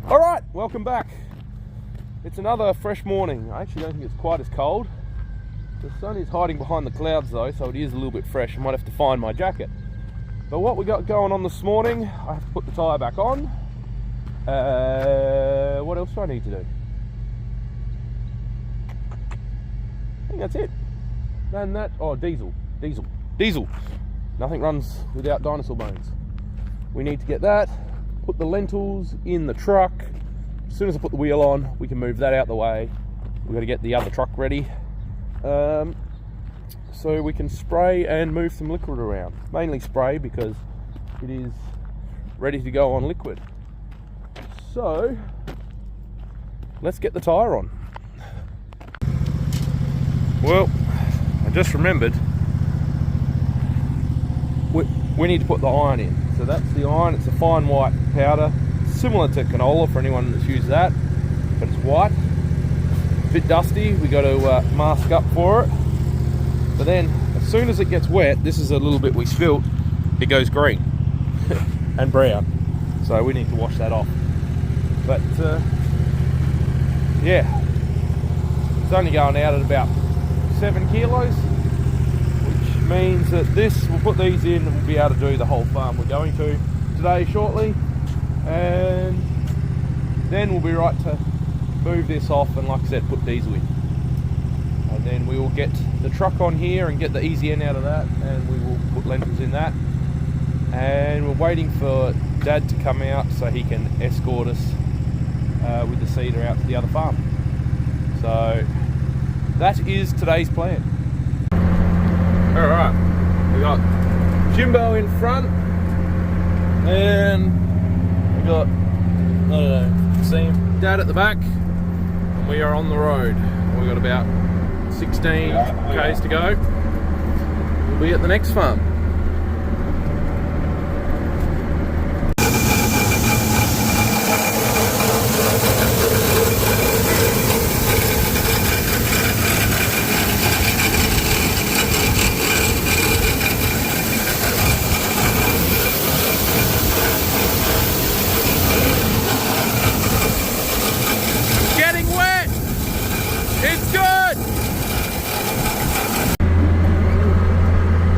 Alright, welcome back. It's another fresh morning. I actually don't think it's quite as cold. The sun is hiding behind the clouds though, so it is a little bit fresh. I might have to find my jacket. But what we got going on this morning, I have to put the tyre back on. What else do I need to do? I think that's it. And that, oh, diesel. Nothing runs without dinosaur bones. We need to get that, put the lentils in the truck. As soon as I put the wheel on, we can move that out the way. We've got to get the other truck ready. So we can spray and move some liquid around. Mainly spray because it is ready to go on liquid. So, let's get the tyre on. Well, I just remembered we need to put the iron in. So that's the iron, it's a fine white powder, similar to canola for anyone that's used that, but it's white. A bit dusty, we got to mask up for it. But then, as soon as it gets wet, this is a little bit we spilt, it goes green and brown. So we need to wash that off. But yeah, it's only going out at about 7 kilos, which means that we'll put these in and we'll be able to do the whole farm we're going to today shortly, and then we'll be right to move this off and, like I said, put diesel in. And then we will get the truck on here and get the easy end out of that, and we will put lentils in that. And we're waiting for Dad to come out so he can escort us with the seeder out to the other farm. So that is today's plan. Alright, we got Jimbo in front, and we got, I don't know, see him, Dad at the back, and we are on the road. We've got about 16 k's to go. We'll be at the next farm. Getting wet! It's good!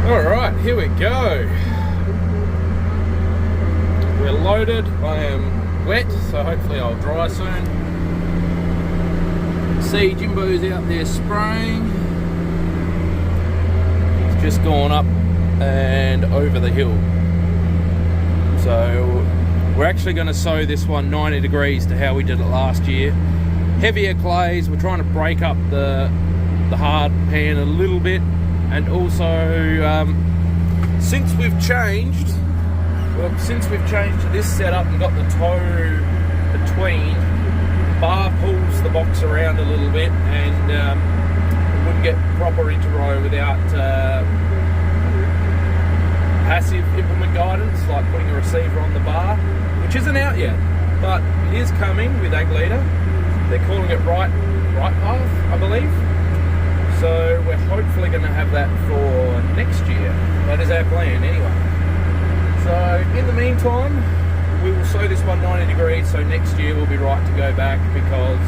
Alright, here we go. We're loaded. I am wet, so hopefully I'll dry soon. See, Jimbo's out there spraying. He's just gone up and over the hill. So we're actually going to sow this one 90 degrees to how we did it last year. Heavier clays, we're trying to break up the hard pan a little bit, and also since we've changed to this setup and got the toe between, the bar pulls the box around a little bit, and we wouldn't get proper interrow without passive implement guidance, like putting a receiver on the bar, which isn't out yet, but it is coming with Ag Leader. They're calling it right path, I believe. So we're hopefully going to have that for next year. That is our plan anyway. So in the meantime, we will sow this one 90 degrees, so next year we'll be right to go back, because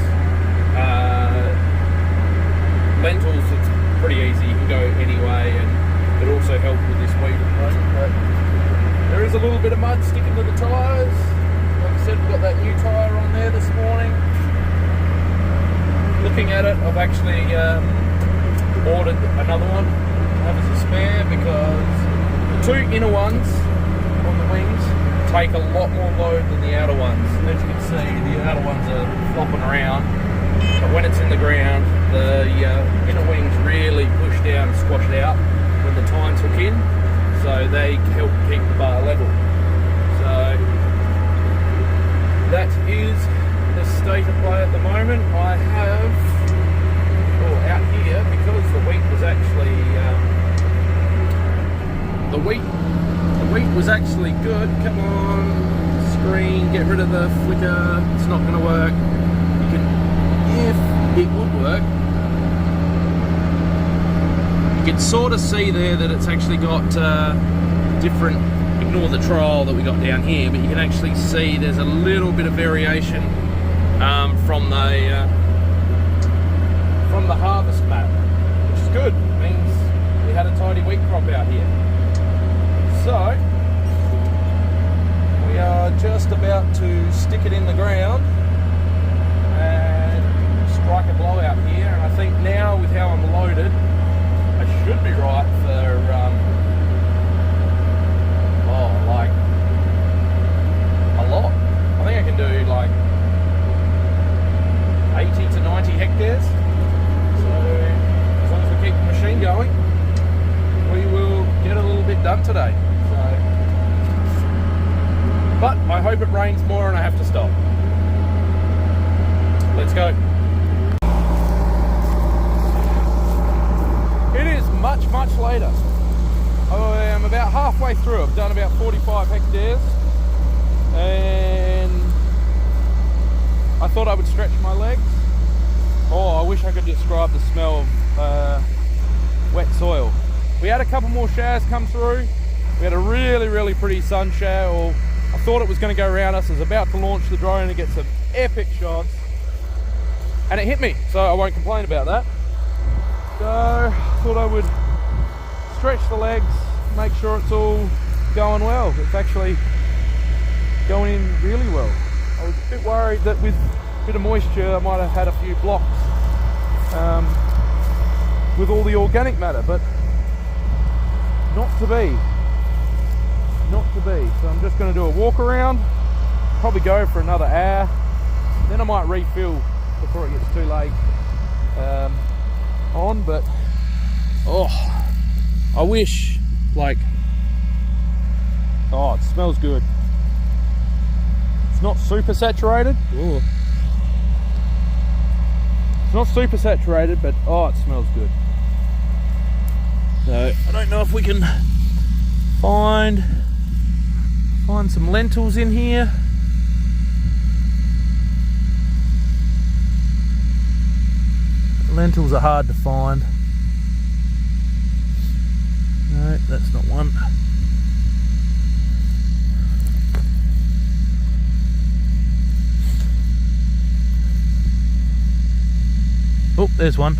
lentils, it's pretty easy, you can go anyway, and it also helped with this wheat run. But there is a little bit of mud sticking to the tyres. Like I said, we've got that new tyre on there this morning. Looking at it, I've actually ordered another one to have as a spare, because the two inner ones on the wings take a lot more load than the outer ones. As you can see, the outer ones are flopping around, but when it's in the ground, the inner wings really push down and squash it out when the tines hook in, so they help keep the bar level. So that is the state of play at the moment. I have out here, because the wheat was actually good. Come on, screen, get rid of the flicker. It's not going to work. You can, if it would work, you can sort of see there that it's actually got different ignore the trial that we got down here, but you can actually see there's a little bit of variation from the harvest map, which is good. It means we had a tidy wheat crop out here. So we are just about to stick it in the ground and strike a blowout here, and I think now with how I'm loaded, I should be right for like a lot. I think I can do like 80 to 90 hectares. So as long as we keep the machine going, we will get a little bit done today. But I hope it rains more and I have to stop. Let's go. It is much later. I am about halfway through. I've done about 45 hectares and I thought I would stretch my legs. Oh, I wish I could describe the smell of wet soil. We had a couple more showers come through. We had a really pretty sun shower. I thought it was going to go around us. I was about to launch the drone and get some epic shots, and it hit me, so I won't complain about that. So I thought I would stretch the legs, make sure it's all going well. It's actually going in really well. I was a bit worried that with a bit of moisture I might have had a few blocks with all the organic matter, but not to be. So I'm just going to do a walk around, probably go for another hour, then I might refill before it gets too late on. But oh, I wish, like, oh, it smells good. It's not super saturated. Ooh. It's not super saturated, but oh, it smells good. So I don't know if we can find some lentils in here. Lentils are hard to find. No, that's not one. Oh, there's one.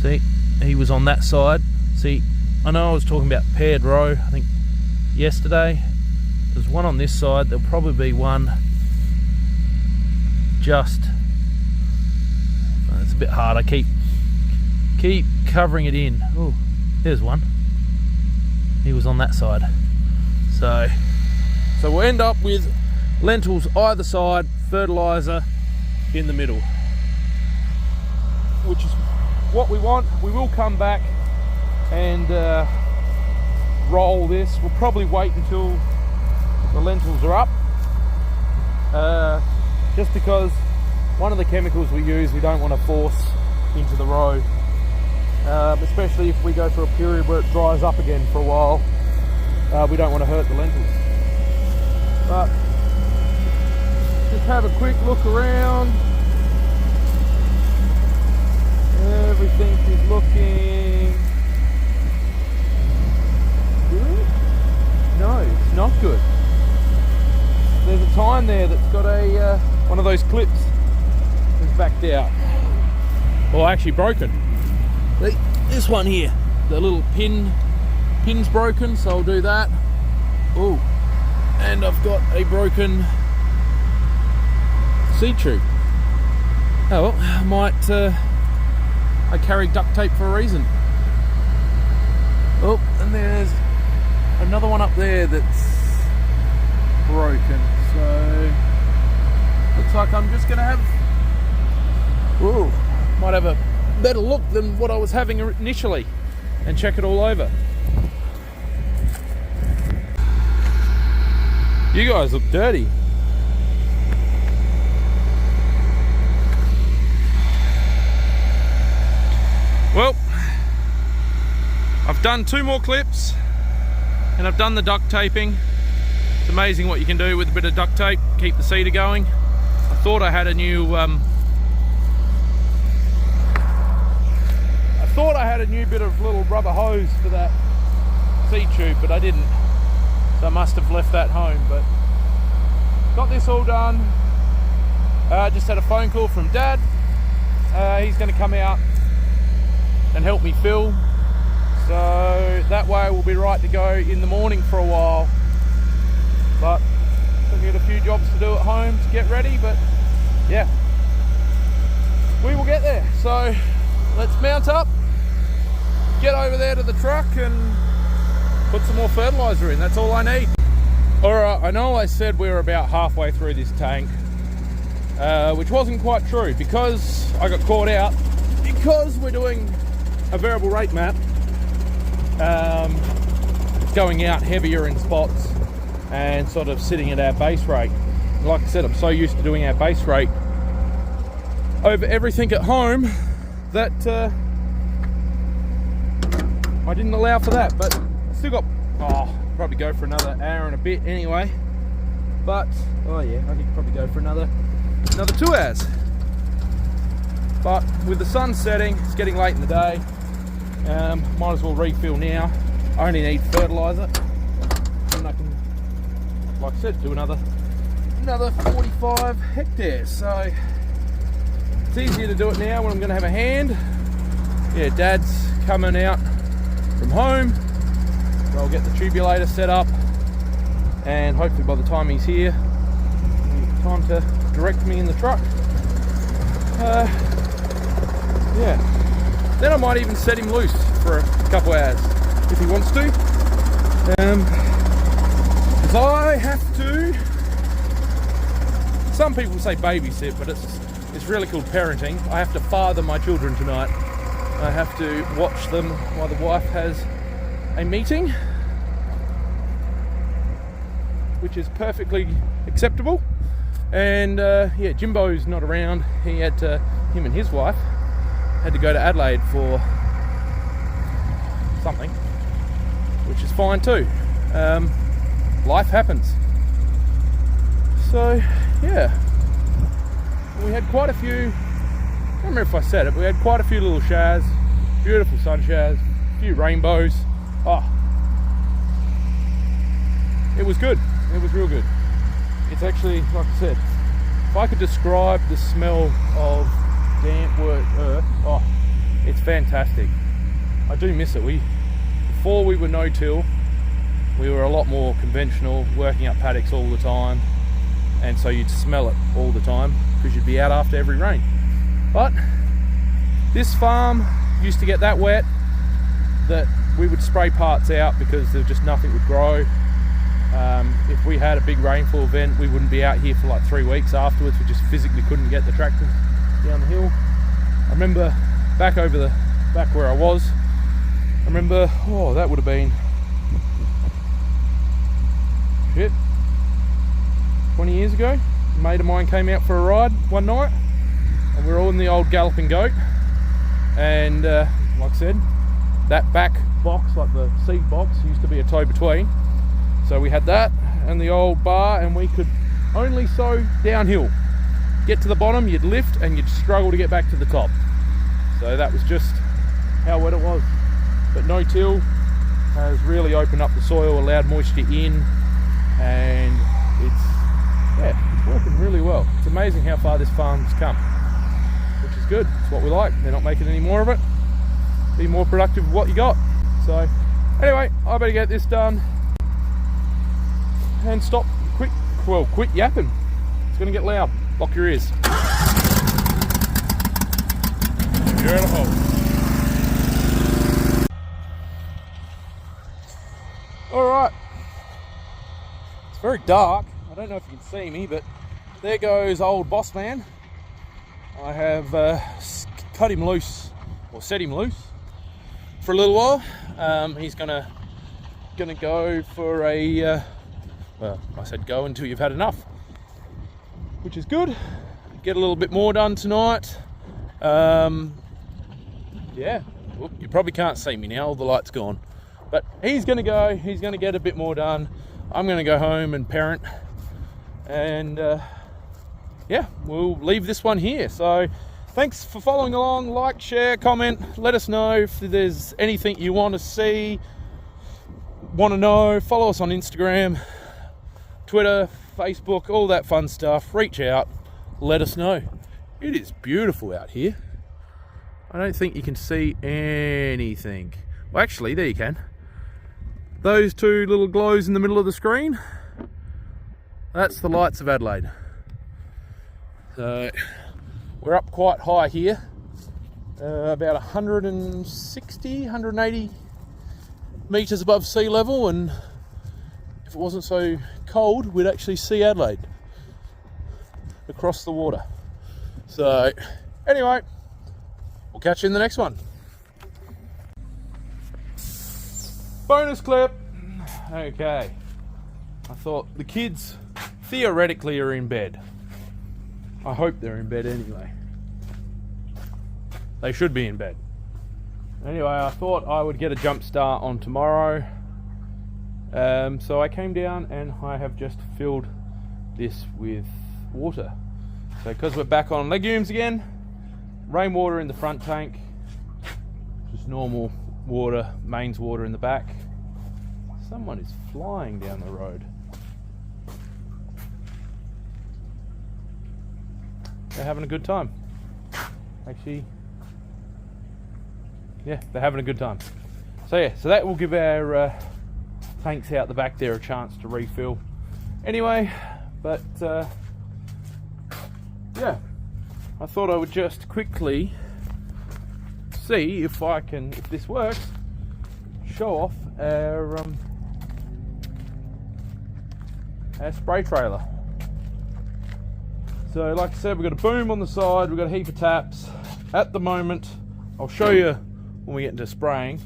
See, he was on that side. See, I know I was talking about paired row, I think yesterday. There's one on this side. There'll probably be one just, it's a bit hard. I keep covering it in. Oh, there's one. He was on that side. So we'll end up with lentils either side, fertilizer in the middle, which is what we want. We will come back and roll this. We'll probably wait until the lentils are up, just because one of the chemicals we use we don't want to force into the row, especially if we go for a period where it dries up again for a while. We don't want to hurt the lentils. But just have a quick look around. Everything is looking good. No, it's not good. There's a tine there that's got a one of those clips that's backed out, or actually broken. This one here, the little pin's broken, so I'll do that. Oh, and I've got a broken seed tube. Oh well, I might I carry duct tape for a reason. Oh, and there's another one up there that's broken, so looks like I'm just gonna have, ooh, might have a better look than what I was having initially and check it all over. You guys look dirty. Well, I've done 2 more clips and I've done the duct taping. It's amazing what you can do with a bit of duct tape, keep the seeder going. I thought I had a new bit of little rubber hose for that seed tube, but I didn't. So so I must have left that home. But got this all done. Just had a phone call from Dad. He's going to come out and help me fill, so that way we'll be right to go in the morning for a while. But I've got a few jobs to do at home to get ready, but yeah, we will get there. So let's mount up, get over there to the truck and put some more fertilizer in. That's all I need. Alright, I know I said we were about halfway through this tank, which wasn't quite true, because I got caught out because we're doing a variable rate map. It's going out heavier in spots and sort of sitting at our base rate. Like I said, I'm so used to doing our base rate over everything at home that I didn't allow for that. But still got, probably go for another hour and a bit anyway. But oh yeah, I could probably go for another 2 hours. But with the sun setting, it's getting late in the day. Might as well refill now. I only need fertilizer, and I can, like I said, do another 45 hectares. So it's easier to do it now when I'm going to have a hand. Yeah, Dad's coming out from home, so I'll get the tubulator set up, and hopefully by the time he's here, he'll have time to direct me in the truck. Yeah. Then I might even set him loose for a couple hours if he wants to. Because I have to, some people say babysit, but it's really called parenting. I have to father my children tonight. I have to watch them while the wife has a meeting, which is perfectly acceptable. And yeah, Jimbo's not around. He had to, him and his wife had to go to Adelaide for something, which is fine too. Life happens. So yeah, we had quite a few, I don't remember if I said it, but we had quite a few little showers, beautiful sun showers, a few rainbows. It was good. It was real good. It's actually, like I said, if I could describe the smell of damp earth, it's fantastic. I do miss it. Before we were no-till, we were a lot more conventional, working up paddocks all the time, and so you'd smell it all the time because you'd be out after every rain. But this farm used to get that wet that we would spray parts out because there just nothing would grow. If we had a big rainfall event, we wouldn't be out here for like 3 weeks afterwards. We just physically couldn't get the tractors down the hill. I remember back where I was, I remember, that would have been 20 years ago. A mate of mine came out for a ride one night, and we were all in the old Galloping Goat, and like I said, that back box, like the seat box, used to be a tow between. So we had that and the old bar, and we could only sow downhill. Get to the bottom, you'd lift, and you'd struggle to get back to the top. So that was just how wet it was. But no-till has really opened up the soil, allowed moisture in, and it's working really well. It's amazing how far this farm's come, which is good. It's what we like. They're not making any more of it. Be more productive with what you got. So anyway, I better get this done and quit yapping. It's gonna get loud. Lock your ears. Beautiful. Alright. It's very dark. I don't know if you can see me, but there goes old boss man. I have cut him loose, or set him loose for a little while. He's gonna go for a well, I said go until you've had enough, which is good. Get a little bit more done tonight. Yeah, well, you probably can't see me now, all the light's gone. But he's gonna go, he's gonna get a bit more done. I'm gonna go home and parent. And yeah, we'll leave this one here. So thanks for following along. Like, share, comment, let us know if there's anything you want to see want to know, follow us on Instagram, Twitter, Facebook, all that fun stuff. Reach out, let us know. It is beautiful out here. I don't think you can see anything. Well, actually, there you can. Those two little glows in the middle of the screen, that's the lights of Adelaide. So we're up quite high here, about 160, 180 metres above sea level, and if it wasn't so cold, we'd actually see Adelaide across the water. So anyway, we'll catch you in the next one. Bonus clip. Okay, I thought the kids theoretically are in bed. I hope they're in bed anyway. They should be in bed. Anyway, I thought I would get a jump start on tomorrow. So I came down and I have just filled this with water. So because we're back on legumes again, rainwater in the front tank, just normal water, mains water in the back. Someone is flying down the road. They're having a good time. Actually, yeah, they're having a good time. So yeah, so that will give our tanks out the back there a chance to refill. Anyway, but yeah, I thought I would just quickly see if this works, show off our spray trailer. So like I said, we've got a boom on the side, we've got a heap of taps. At the moment, I'll show you when we get into spraying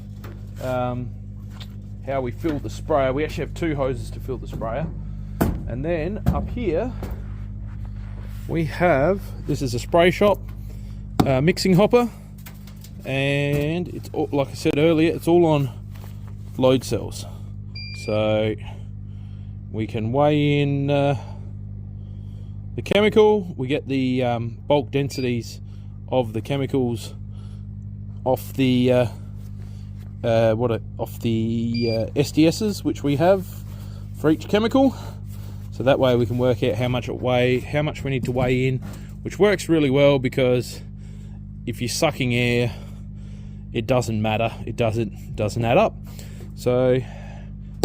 how we fill the sprayer. We actually have two hoses to fill the sprayer. And then up here, we have, this is a spray shop mixing hopper. And it's all, like I said earlier, it's all on load cells. So we can weigh in the chemical, we get the bulk densities of the chemicals off the SDSs which we have for each chemical, so that way we can work out how much we need to weigh in, which works really well because if you're sucking air, it doesn't matter, it doesn't add up. So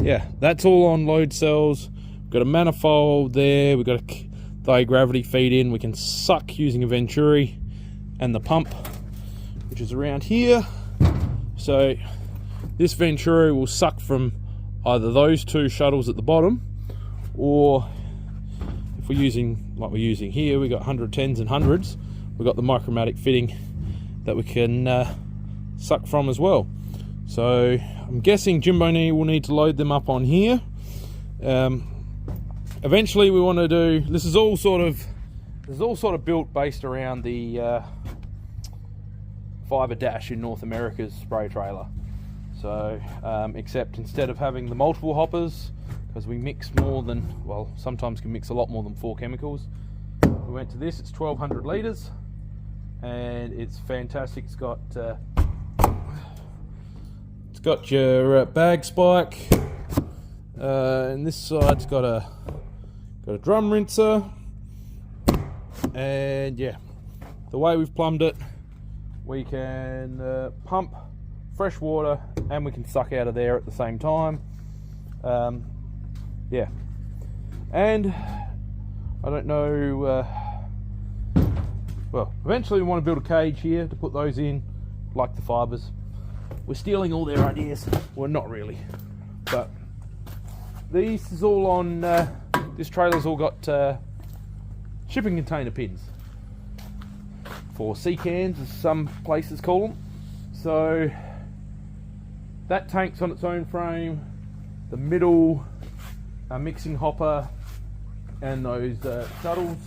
yeah, that's all on load cells. We've got a manifold there, we've got a gravity feed in, we can suck using a Venturi and the pump which is around here. So this Venturi will suck from either those two shuttles at the bottom, or if we're using like we're using here, we've got 110s and 100s, we've got the micromatic fitting that we can suck from as well. So I'm guessing Jimbo will need to load them up on here. Eventually we want to do, this is all sort of built based around the Fiber Dash in North America's spray trailer. So except instead of having the multiple hoppers, because we mix more than, well, sometimes can mix a lot more than 4 chemicals, we went to this. It's 1200 litres and it's fantastic. It's got your bag spike, and this side's got a drum rinser, and yeah, the way we've plumbed it, we can pump fresh water and we can suck out of there at the same time. Yeah, and I don't know, well, eventually we want to build a cage here to put those in, like the fibres. We're stealing all their ideas. Well, not really, but this is all on, this trailer's all got shipping container pins for sea cans, as some places call them. So that tank's on its own frame, the middle mixing hopper and those shuttles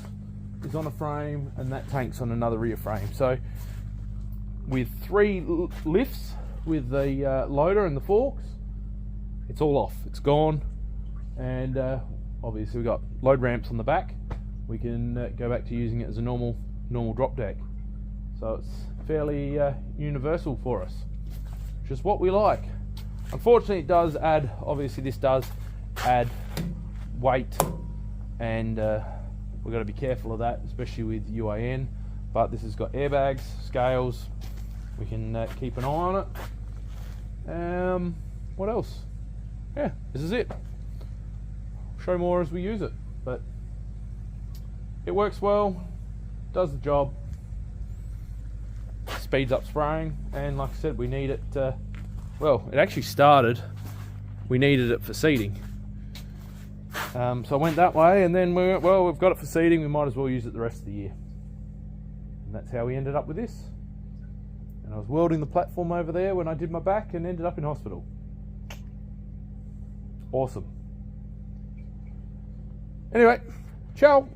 is on a frame, and that tank's on another rear frame. So with 3 lifts with the loader and the forks, it's all off, it's gone. And obviously we've got load ramps on the back. We can go back to using it as a normal drop deck. So it's fairly universal for us, which is what we like. Unfortunately, it does add, obviously this does add weight, and we've got to be careful of that, especially with UAN. But this has got airbags, scales, we can keep an eye on it. What else? Yeah, this is it. Show more as we use it, but it works well, does the job, speeds up spraying, and like I said, we need it, well, it actually started, we needed it for seeding. So I went that way, and then we went, well, we've got it for seeding, we might as well use it the rest of the year. And that's how we ended up with this. And I was welding the platform over there when I did my back and ended up in hospital. Awesome. Anyway, ciao.